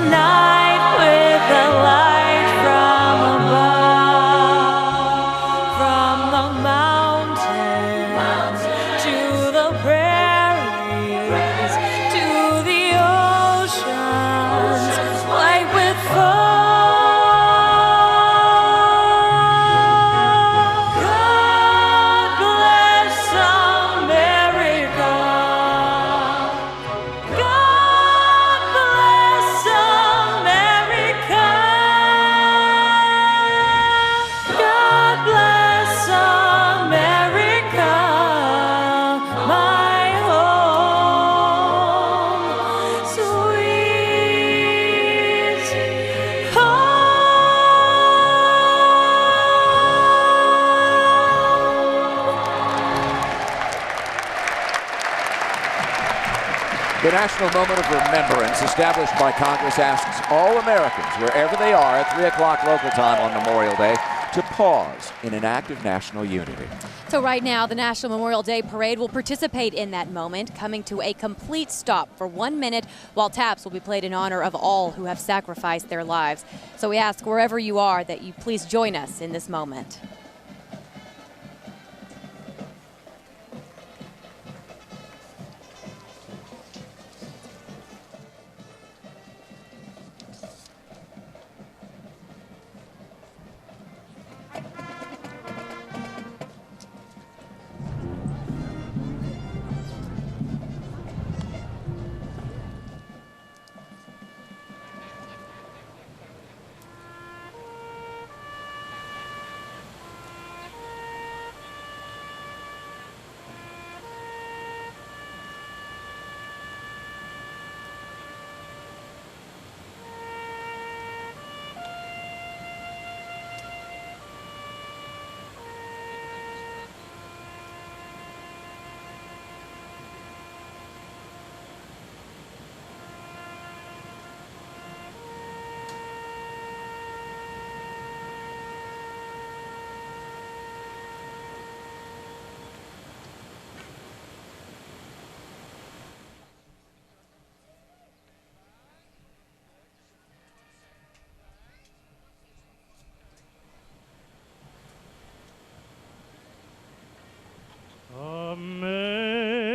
night with the light from above, from the mountains to the prairies to the oceans white with foam. God bless America. God bless America. God bless America, my home, sweet home. The National Moment of Remembrance, established by Congress, asks all Americans, wherever they are at 3 o'clock local time on Memorial Day, to pause in an act of national unity. So right now, the National Memorial Day Parade will participate in that moment, coming to a complete stop for 1 minute while taps will be played in honor of all who have sacrificed their lives. So we ask wherever you are that you please join us in this moment.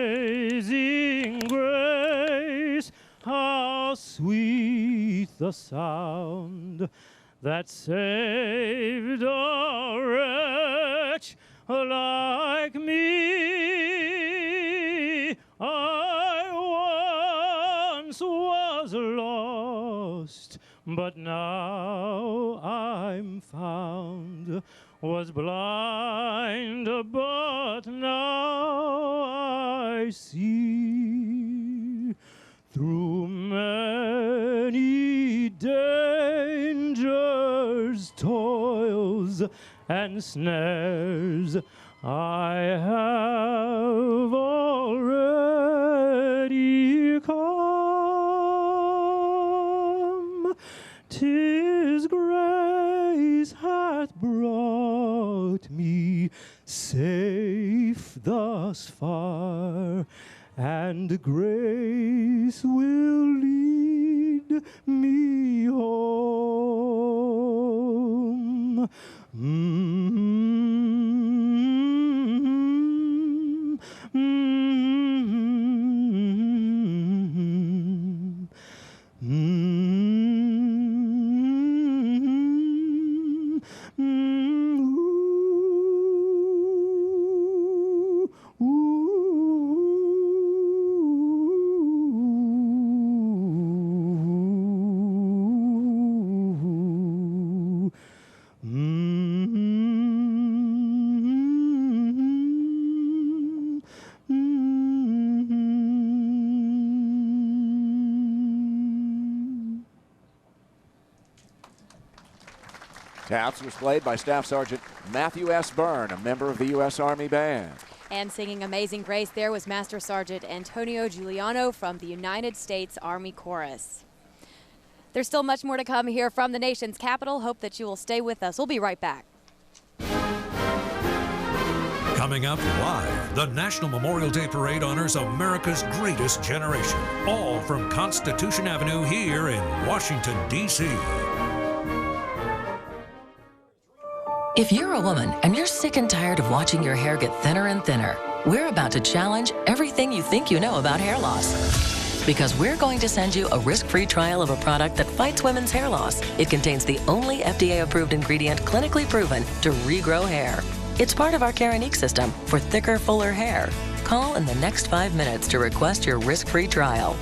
Amazing grace, how sweet the sound that saved a wretch like me. I once was lost, but now I'm found. Was blind, but now I see. Through many dangers, toils, and snares, I have already come. 'Tis grace hath brought me safe thus far, and grace will lead me home. Taps was played by Staff Sergeant Matthew S. Byrne, a member of the U.S. Army Band. And singing Amazing Grace there was Master Sergeant Antonio Giuliano from the United States Army Chorus. There's still much more to come here from the nation's capital. Hope that you will stay with us. We'll be right back. Coming up live, the National Memorial Day Parade honors America's greatest generation, all from Constitution Avenue here in Washington, D.C. If you're a woman and you're sick and tired of watching your hair get thinner and thinner, we're about to challenge everything you think you know about hair loss. Because we're going to send you a risk-free trial of a product that fights women's hair loss. It contains the only FDA-approved ingredient clinically proven to regrow hair. It's part of our Keranique system for thicker, fuller hair. Call in the next 5 minutes to request your risk-free trial.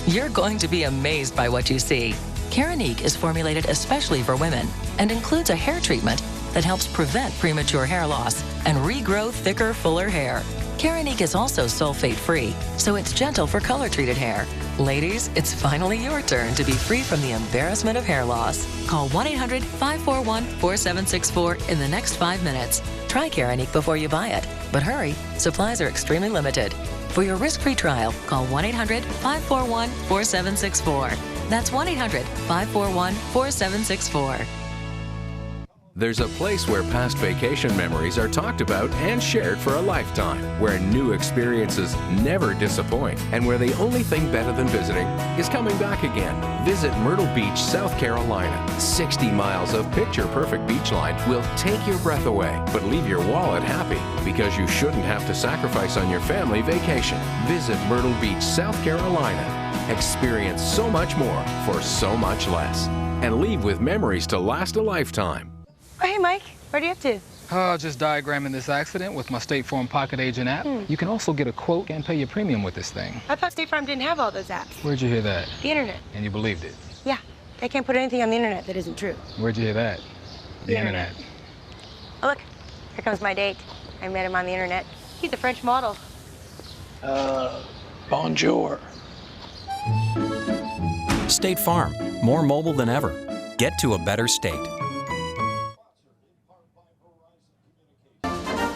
You're going to be amazed by what you see. Keranique is formulated especially for women and includes a hair treatment that helps prevent premature hair loss and regrow thicker, fuller hair. Keranique is also sulfate-free, so it's gentle for color-treated hair. Ladies, it's finally your turn to be free from the embarrassment of hair loss. Call 1-800-541-4764 in the next 5 minutes. Try Keranique before you buy it. But hurry, supplies are extremely limited. For your risk-free trial, call 1-800-541-4764. That's 1-800-541-4764. There's a place where past vacation memories are talked about and shared for a lifetime, where new experiences never disappoint, and where the only thing better than visiting is coming back again. Visit Myrtle Beach, South Carolina. 60 miles of picture-perfect beachline will take your breath away, but leave your wallet happy, because you shouldn't have to sacrifice on your family vacation. Visit Myrtle Beach, South Carolina. Experience so much more for so much less, and leave with memories to last a lifetime. Oh, hey, Mike. What are you up to? Just diagramming this accident with my State Farm Pocket Agent app. You can also get a quote and pay your premium with this thing. I thought State Farm didn't have all those apps. Where'd you hear that? The internet. And you believed it? Yeah. They can't put anything on the internet that isn't true. Where'd you hear that? The internet. Oh, look. Here comes my date. I met him on the internet. He's a French model. Bonjour. State Farm. More mobile than ever. Get to a better state.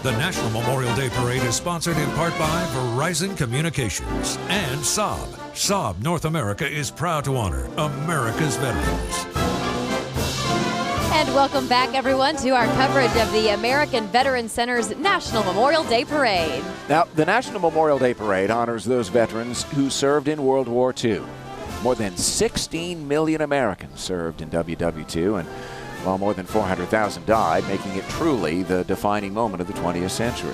The National Memorial Day Parade is sponsored in part by Verizon Communications and Saab. Saab North America is proud to honor America's veterans. And welcome back, everyone, to our coverage of the American Veterans Center's National Memorial Day Parade. Now, the National Memorial Day Parade honors those veterans who served in World War II. More than 16 million Americans served in WW2, and while more than 400,000 died, making it truly the defining moment of the 20th century.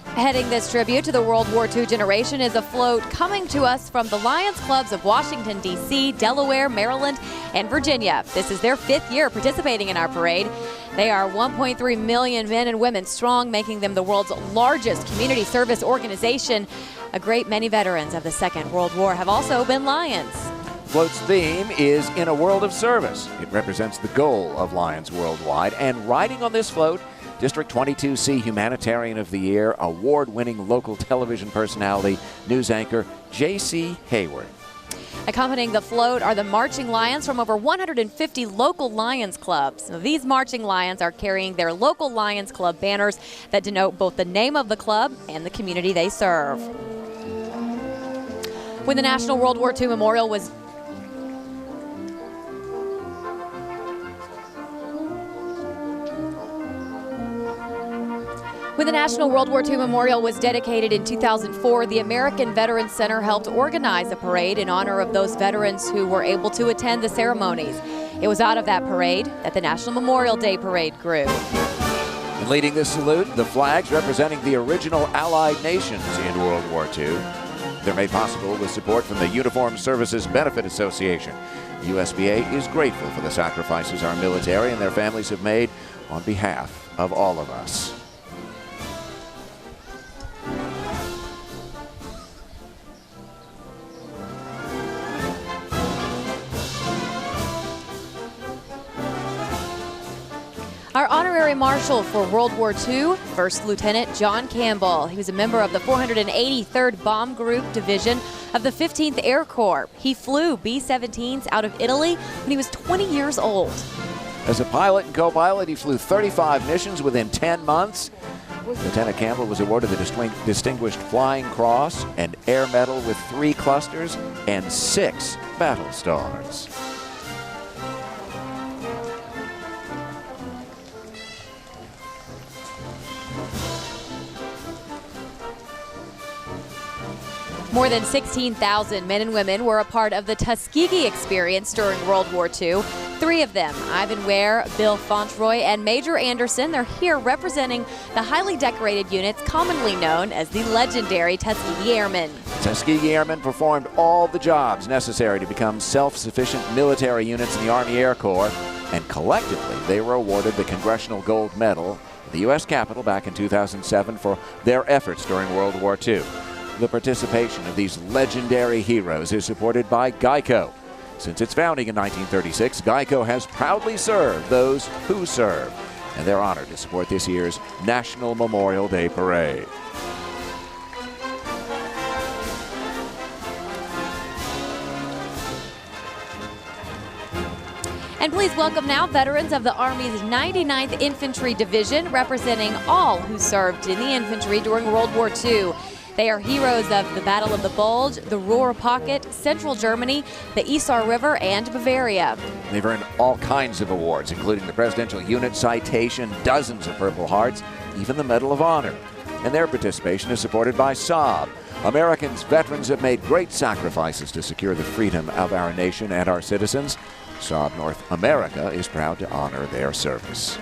Heading this tribute to the World War II generation is a float coming to us from the Lions Clubs of Washington, D.C., Delaware, Maryland, and Virginia. This is their 5th year participating in our parade. They are 1.3 million men and women strong, making them the world's largest community service organization. A great many veterans of the Second World War have also been Lions. Float's theme is In a World of Service. It represents the goal of Lions Worldwide. And riding on this float, District 22C Humanitarian of the Year, award-winning local television personality, news anchor J.C. Hayward. Accompanying the float are the marching lions from over 150 local Lions clubs. Now, these marching lions are carrying their local Lions Club banners that denote both the name of the club and the community they serve. When the National World War II Memorial was When the National World War II Memorial was dedicated in 2004, the American Veterans Center helped organize a parade in honor of those veterans who were able to attend the ceremonies. It was out of that parade that the National Memorial Day Parade grew. And leading this salute, the flags representing the original Allied nations in World War II. They're made possible with support from the Uniformed Services Benefit Association. The USBA is grateful for the sacrifices our military and their families have made on behalf of all of us. Our honorary marshal for World War II, First Lieutenant John Campbell. He was a member of the 483rd Bomb Group Division of the 15th Air Corps. He flew B-17s out of Italy when he was 20 years old. As a pilot and co-pilot, he flew 35 missions within 10 months. Lieutenant Campbell was awarded the Distinguished Flying Cross, an Air Medal with 3 clusters, and 6 battle stars. More than 16,000 men and women were a part of the Tuskegee experience during World War II. 3 of them, Ivan Ware, Bill Fauntleroy, and Major Anderson, they're here representing the highly decorated units commonly known as the legendary Tuskegee Airmen. Tuskegee Airmen performed all the jobs necessary to become self-sufficient military units in the Army Air Corps, and collectively they were awarded the Congressional Gold Medal at the U.S. Capitol back in 2007 for their efforts during World War II. The participation of these legendary heroes is supported by GEICO. Since its founding in 1936, GEICO has proudly served those who serve, and they're honored to support this year's National Memorial Day Parade. And please welcome now veterans of the Army's 99th Infantry Division, representing all who served in the infantry during World War II. They are heroes of the Battle of the Bulge, the Ruhr Pocket, Central Germany, the Isar River, and Bavaria. They've earned all kinds of awards, including the Presidential Unit Citation, dozens of Purple Hearts, even the Medal of Honor. And their participation is supported by Saab. Americans, veterans have made great sacrifices to secure the freedom of our nation and our citizens. Saab North America is proud to honor their service.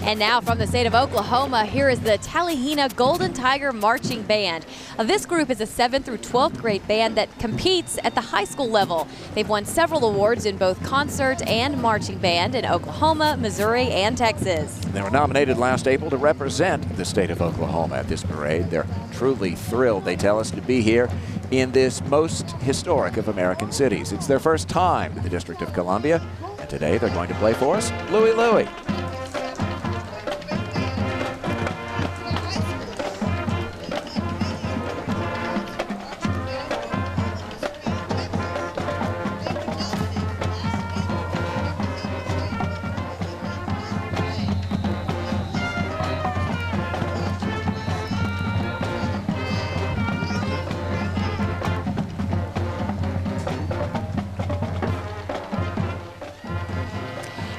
And now from the state of Oklahoma, here is the Tallahena Golden Tiger Marching Band. This group is a 7th through 12th grade band that competes at the high school level. They've won several awards in both concert and marching band in Oklahoma, Missouri, and Texas. They were nominated last April to represent the state of Oklahoma at this parade. They're truly thrilled, they tell us, to be here in this most historic of American cities. It's their first time in the District of Columbia, and today they're going to play for us Louie Louie.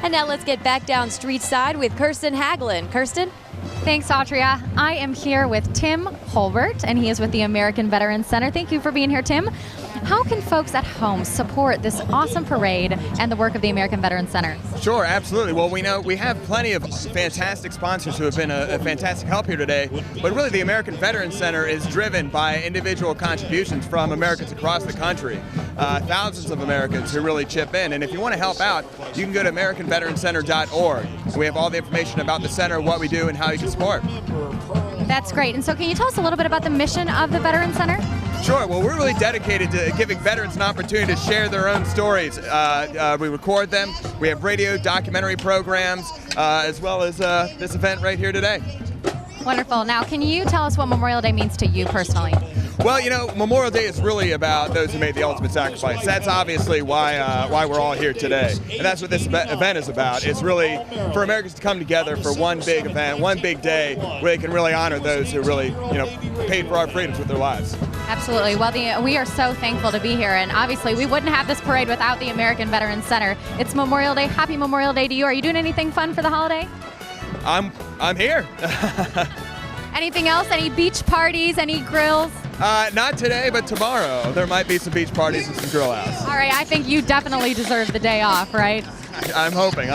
And now let's get back down street side with Kirsten Hagelin. Kirsten? Thanks, Autria. I am here with Tim Holbert, and he is with the American Veterans Center. Thank you for being here, Tim. How can folks at home support this awesome parade and the work of the American Veterans Center? Sure, absolutely. Well, we know we have plenty of fantastic sponsors who have been a fantastic help here today, but really the American Veterans Center is driven by individual contributions from Americans across the country. Thousands of Americans who really chip in, and if you want to help out, you can go to AmericanVeteranCenter.org. We have all the information about the center, what we do, and how you can support. That's great. And so can you tell us a little bit about the mission of the Veterans Center? Sure. Well, we're really dedicated to giving veterans an opportunity to share their own stories. We record them. We have radio documentary programs, as well as this event right here today. Wonderful. Now, can you tell us what Memorial Day means to you personally? Well, you know, Memorial Day is really about those who made the ultimate sacrifice. That's obviously why we're all here today. And that's what this event is about. It's really for Americans to come together for one big event, one big day, where they can really honor those who really, paid for our freedoms with their lives. Absolutely. Well, we are so thankful to be here, and obviously we wouldn't have this parade without the American Veterans Center. It's Memorial Day. Happy Memorial Day to you. Are you doing anything fun for the holiday? I'm here. Anything else? Any beach parties? Any grills? Not today, but tomorrow. There might be some beach parties and some grill outs. All right, I think you definitely deserve the day off, right? I'm hoping.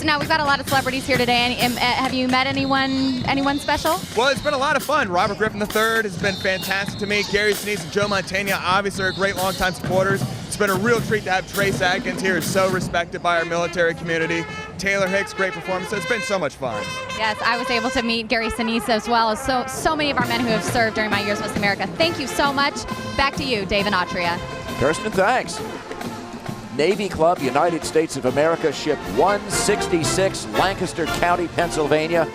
Now, we've got a lot of celebrities here today. Have you met anyone special? Well, it's been a lot of fun. Robert Griffin III has been fantastic to me. Gary Sinise and Joe Mantegna obviously are great longtime supporters. It's been a real treat to have Trace Adkins here, who's so respected by our military community. Taylor Hicks, great performance. So it's been so much fun. Yes, I was able to meet Gary Sinise as well as so many of our men who have served during my years with America. Thank you so much. Back to you, Dave and Autria. Kirsten, thanks. Navy Club, United States of America, Ship 166, Lancaster County, Pennsylvania.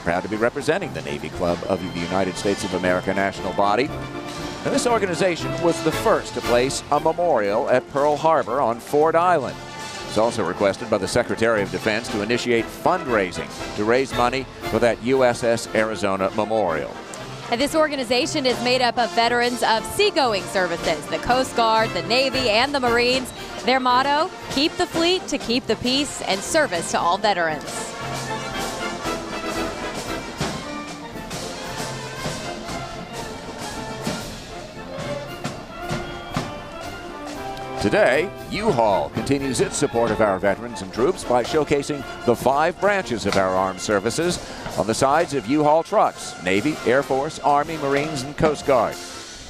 Proud to be representing the Navy Club of the United States of America national body. Now, this organization was the first to place a memorial at Pearl Harbor on Ford Island. It's also requested by the Secretary of Defense to initiate fundraising to raise money for that USS Arizona Memorial. And this organization is made up of veterans of seagoing services, the Coast Guard, the Navy, and the Marines. Their motto, keep the fleet to keep the peace, and service to all veterans. Today, U-Haul continues its support of our veterans and troops by showcasing the 5 branches of our armed services on the sides of U-Haul trucks: Navy, Air Force, Army, Marines, and Coast Guard.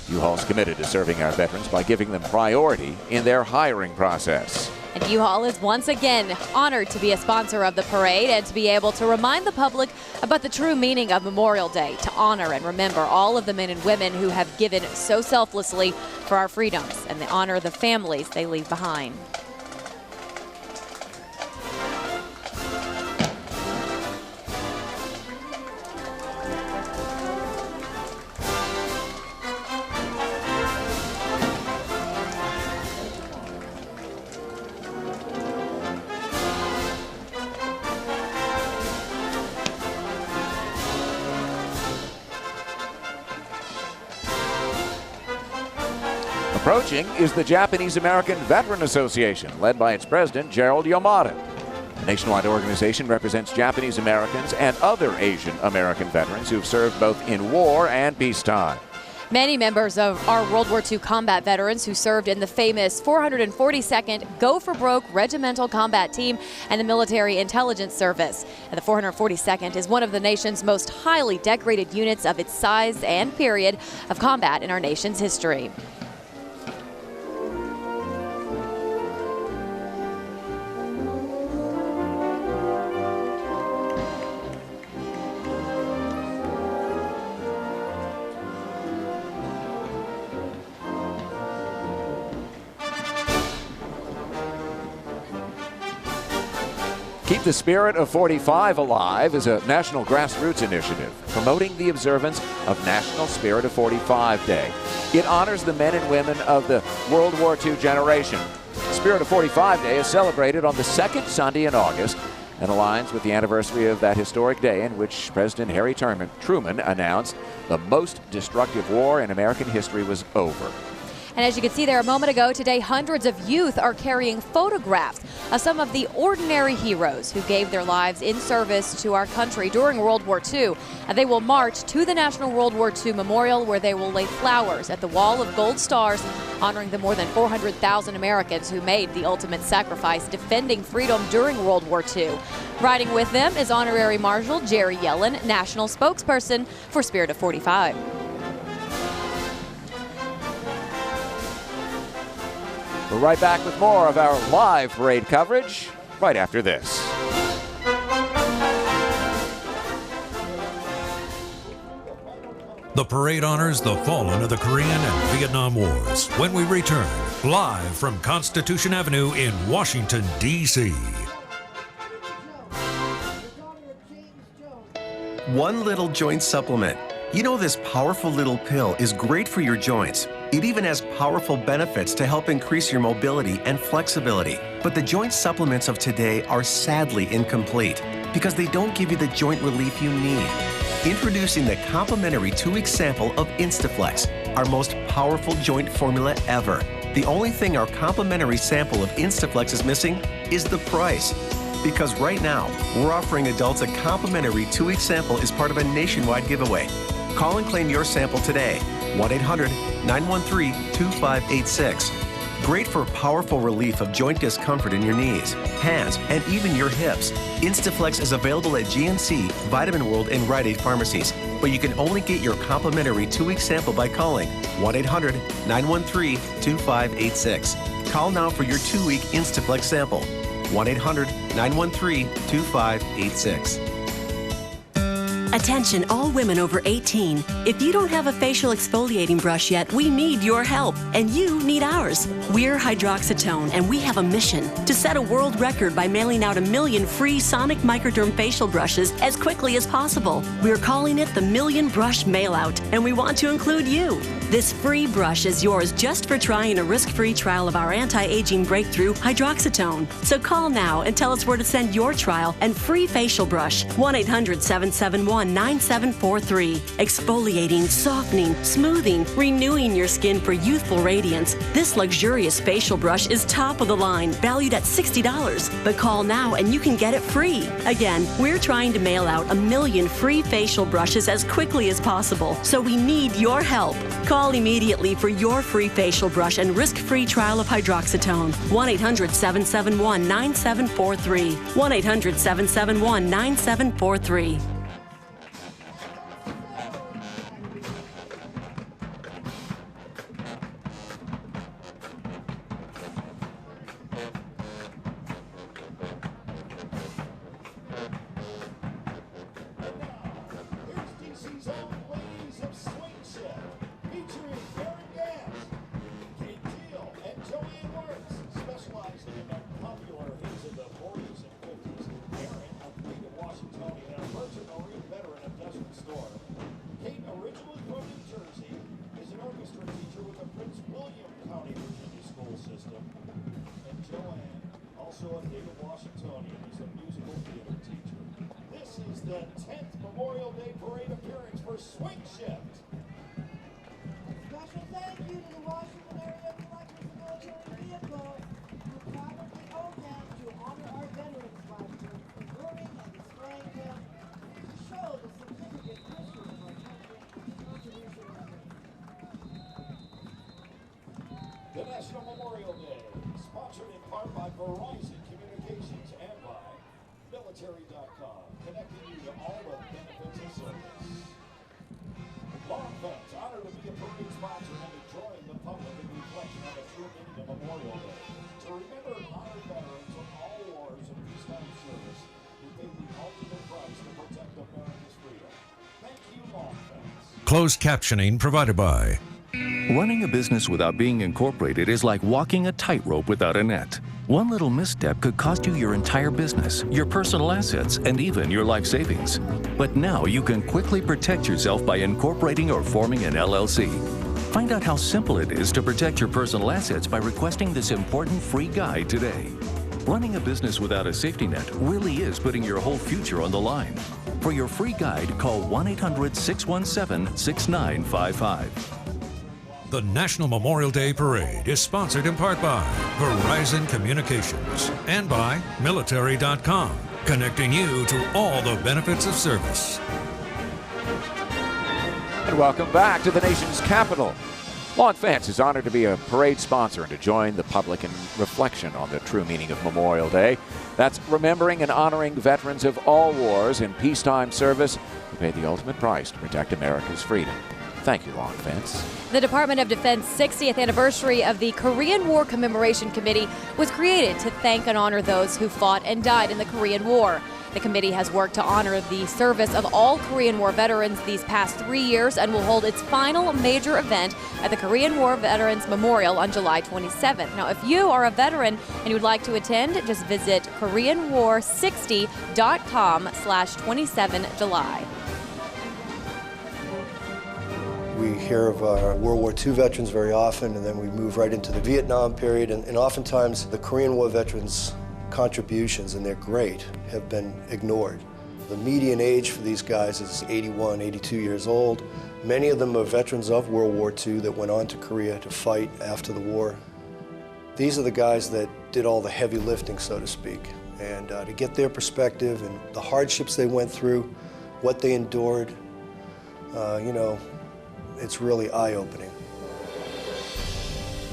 U-Haul's committed to serving our veterans by giving them priority in their hiring process. And U-Haul is once again honored to be a sponsor of the parade and to be able to remind the public about the true meaning of Memorial Day, to honor and remember all of the men and women who have given so selflessly for our freedoms, and to honor the families they leave behind. Approaching is the Japanese American Veteran Association, led by its president, Gerald Yamada. The nationwide organization represents Japanese Americans and other Asian American veterans who've served both in war and peacetime. Many members of our World War II combat veterans who served in the famous 442nd Go for Broke Regimental Combat Team and the Military Intelligence Service. And the 442nd is one of the nation's most highly decorated units of its size and period of combat in our nation's history. Keep the Spirit of 45 Alive is a national grassroots initiative promoting the observance of National Spirit of 45 Day. It honors the men and women of the World War II generation. Spirit of 45 Day is celebrated on the second Sunday in August and aligns with the anniversary of that historic day in which President Harry Truman announced the most destructive war in American history was over. And as you could see there a moment ago, today hundreds of youth are carrying photographs of some of the ordinary heroes who gave their lives in service to our country during World War II. And they will march to the National World War II Memorial, where they will lay flowers at the Wall of Gold Stars, honoring the more than 400,000 Americans who made the ultimate sacrifice defending freedom during World War II. Riding with them is Honorary Marshal Jerry Yellen, national spokesperson for Spirit of 45. We're right back with more of our live parade coverage right after this. The parade honors the fallen of the Korean and Vietnam Wars when we return live from Constitution Avenue in Washington, D.C. One Little Joint Supplement. You know, this powerful little pill is great for your joints. It even has powerful benefits to help increase your mobility and flexibility. But the joint supplements of today are sadly incomplete because they don't give you the joint relief you need. Introducing the complimentary 2-week sample of Instaflex, our most powerful joint formula ever. The only thing our complimentary sample of Instaflex is missing is the price. Because right now, we're offering adults a complimentary 2-week sample as part of a nationwide giveaway. Call and claim your sample today. 1-800-913-2586. Great for powerful relief of joint discomfort in your knees, hands, and even your hips. Instaflex is available at GNC, Vitamin World, and Rite Aid pharmacies. But you can only get your complimentary 2-week sample by calling 1-800-913-2586. Call now for your 2-week Instaflex sample. 1-800-913-2586. Attention all women over 18. If you don't have a facial exfoliating brush yet, we need your help, and you need ours. We're Hydroxytone, and we have a mission to set a world record by mailing out 1 million free Sonic Microderm facial brushes as quickly as possible. We're calling it the Million Brush Mailout, and we want to include you. This free brush is yours just for trying a risk-free trial of our anti-aging breakthrough, Hydroxytone. So call now and tell us where to send your trial and free facial brush. 1-800-771-9743. Exfoliating, softening, smoothing, renewing your skin for youthful radiance. This luxurious facial brush is top of the line, valued at $60. But call now and you can get it free. Again, we're trying to mail out 1 million free facial brushes as quickly as possible, so we need your help. Call immediately for your free facial brush and risk-free trial of Hydroxytone. 1-800-771-9743. 1-800-771-9743. also a native Washingtonian. He's a musical theater teacher. This is the 10th Memorial Day Parade appearance for Swing Shift. Special thank you to the Washington area collectors of military vehicles who privately owned them to honor our veterans last year, preserving and displaying them to show the significant history of our country and contribution. The National Memorial Day, sponsored in part by Verizon Communications and by Military.com, connecting you to all the benefits of service. Long Fence, honored to be a parade sponsor and enjoying the public in reflection on the true meaning of Memorial Day. To remember and honor veterans of all wars and peacetime service who paid the ultimate price to protect America's freedom. Thank you, Long Fence. Closed captioning provided by. Running a business without being incorporated is like walking a tightrope without a net. One little misstep could cost you your entire business, your personal assets, and even your life savings. But now you can quickly protect yourself by incorporating or forming an LLC. Find out how simple it is to protect your personal assets by requesting this important free guide today. Running a business without a safety net really is putting your whole future on the line. For your free guide, call 1-800-617-6955. The National Memorial Day Parade is sponsored in part by Verizon Communications and by Military.com, connecting you to all the benefits of service. And welcome back to the nation's capital. Long Fence is honored to be a parade sponsor and to join the public in reflection on the true meaning of Memorial Day. That's remembering and honoring veterans of all wars and peacetime service who paid the ultimate price to protect America's freedom. Thank you, Long Fence. The Department of Defense 60th anniversary of the Korean War Commemoration Committee was created to thank and honor those who fought and died in the Korean War. The committee has worked to honor the service of all Korean War veterans these past 3 years and will hold its final major event at the Korean War Veterans Memorial on July 27th. Now, if you are a veteran and you would like to attend, just visit KoreanWar60.com/27July. We hear of World War II veterans very often, and then we move right into the Vietnam period, and oftentimes the Korean War veterans' contributions, and they're great, have been ignored. The median age for these guys is 81, 82 years old. Many of them are veterans of World War II that went on to Korea to fight after the war. These are the guys that did all the heavy lifting, so to speak, and to get their perspective and the hardships they went through, what they endured, you know, it's really eye-opening.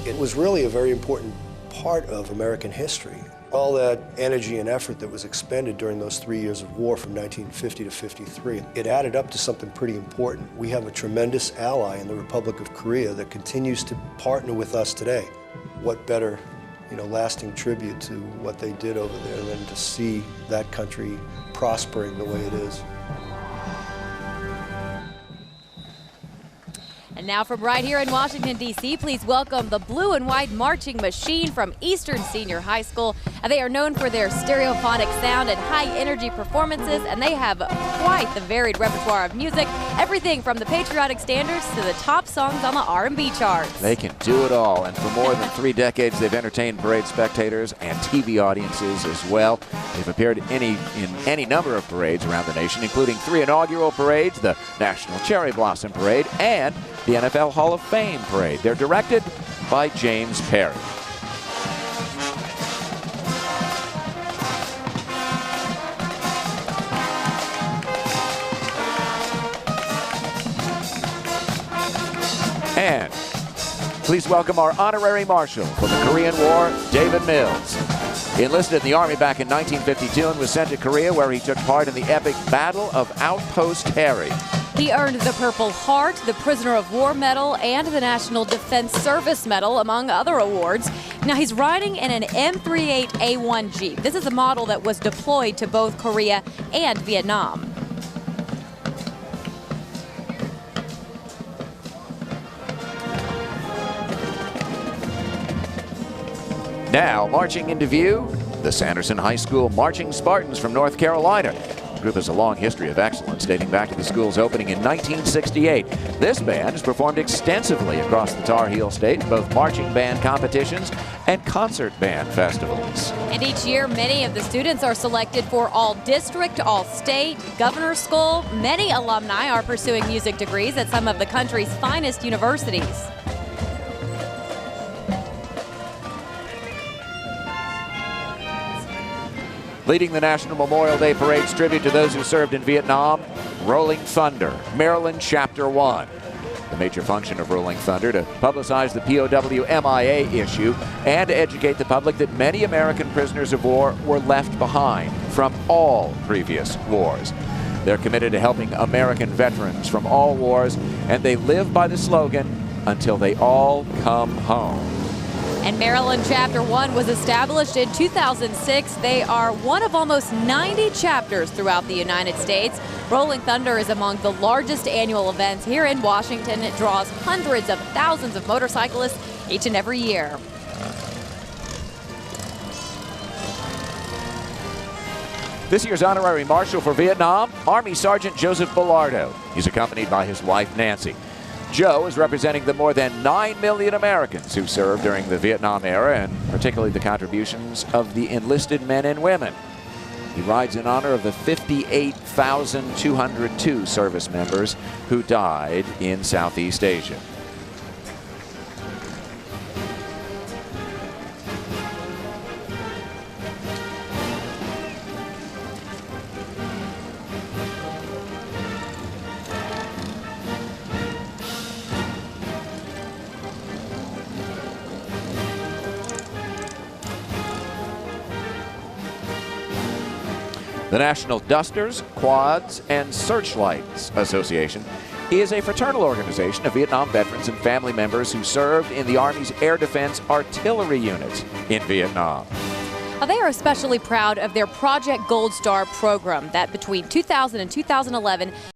It was really a very important part of American history. All that energy and effort that was expended during those 3 years of war from 1950 to 53, it added up to something pretty important. We have a tremendous ally in the Republic of Korea that continues to partner with us today. What better, you know, lasting tribute to what they did over there than to see that country prospering the way it is. And now from right here in Washington, D.C., please welcome the Blue and White Marching Machine from Eastern Senior High School. They are known for their stereophonic sound and high-energy performances, and they have quite the varied repertoire of music, everything from the patriotic standards to the top songs on the R&B charts. They can do it all, and for more than 3 decades, they've entertained parade spectators and TV audiences as well. They've appeared in any number of parades around the nation, including 3 inaugural parades, the National Cherry Blossom Parade, and the NFL Hall of Fame Parade. They're directed by James Perry. And please welcome our honorary marshal for the Korean War, David Mills. He enlisted in the Army back in 1952 and was sent to Korea, where he took part in the epic Battle of Outpost Harry. He earned the Purple Heart, the Prisoner of War Medal, and the National Defense Service Medal, among other awards. Now, he's riding in an M38A1 Jeep. This is a model that was deployed to both Korea and Vietnam. Now, marching into view, the Sanderson High School Marching Spartans from North Carolina. The group has a long history of excellence dating back to the school's opening in 1968. This band has performed extensively across the Tar Heel State, both marching band competitions and concert band festivals. And each year, many of the students are selected for all-district, all-state, governor's school. Many alumni are pursuing music degrees at some of the country's finest universities. Leading the National Memorial Day Parade's tribute to those who served in Vietnam, Rolling Thunder, Maryland Chapter 1. The major function of Rolling Thunder to publicize the POW MIA issue and to educate the public that many American prisoners of war were left behind from all previous wars. They're committed to helping American veterans from all wars, and they live by the slogan, "Until they all come home." And Maryland Chapter 1 was established in 2006. They are one of almost 90 chapters throughout the United States. Rolling Thunder is among the largest annual events here in Washington. It draws hundreds of thousands of motorcyclists each and every year. This year's honorary marshal for Vietnam, Army Sergeant Joseph Bilardo. He's accompanied by his wife, Nancy. Joe is representing the more than 9 million Americans who served during the Vietnam era, and particularly the contributions of the enlisted men and women. He rides in honor of the 58,202 service members who died in Southeast Asia. The National Dusters, Quads, and Searchlights Association is a fraternal organization of Vietnam veterans and family members who served in the Army's Air Defense Artillery Unit in Vietnam. Well, they are especially proud of their Project Gold Star program that between 2000 and 2011